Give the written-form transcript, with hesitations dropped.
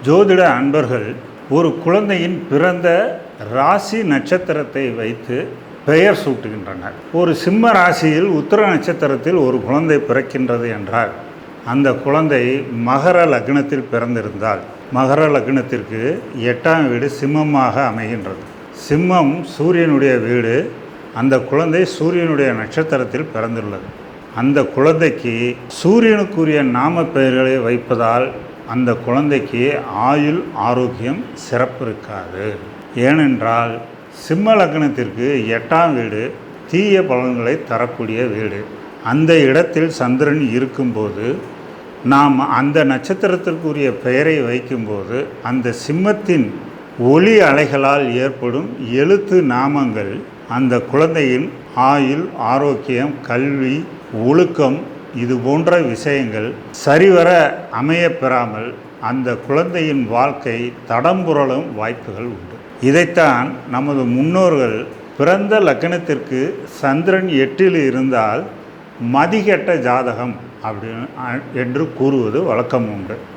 ஜோதிட அன்பர்கள் ஒரு குழந்தையின் பிறந்த ராசி நட்சத்திரத்தை வைத்து பெயர் சூட்டுகின்றனர். ஒரு சிம்ம ராசியில் உத்திர நட்சத்திரத்தில் ஒரு குழந்தை பிறக்கின்றது என்றால் அந்த குழந்தை மகர லக்னத்தில் பிறந்திருந்தால் மகர லக்னத்திற்கு 8ஆம் வீடு சிம்மமாக அமைகின்றது. சிம்மம் சூரியனுடைய வீடு. அந்த குழந்தை சூரியனுடைய நட்சத்திரத்தில் பிறந்துள்ளது. அந்த குழந்தைக்கு சூரியனுக்குரிய நாம பெயர்களை வைப்பதால் அந்த குழந்தைக்கு ஆயுள் ஆரோக்கியம் சிறப்பு இருக்காது. ஏனென்றால் சிம்ம லக்னத்திற்கு 8ஆம் வீடு தீய பலன்களை தரக்கூடிய வீடு. அந்த இடத்தில் சந்திரன் இருக்கும்போது நாம் அந்த நட்சத்திரத்திற்குரிய பெயரை வைக்கும்போது அந்த சிம்மத்தின் ஒளி அலைகளால் ஏற்படும் எழுத்து நாமங்கள் அந்த குழந்தையின் ஆயுள் ஆரோக்கியம் கல்வி ஒழுக்கம் இது போன்ற விஷயங்கள் சரிவர அமையப்பெறாமல் அந்த குழந்தையின் வாழ்க்கை தடம்புரளும் வாய்ப்புகள் உண்டு. இதைத்தான் நமது முன்னோர்கள் பிறந்த லக்னத்திற்கு சந்திரன் 8இல் இருந்தால் மதிகெட்ட ஜாதகம் அப்படின்னு என்று கூறுவது வழக்கம் உண்டு.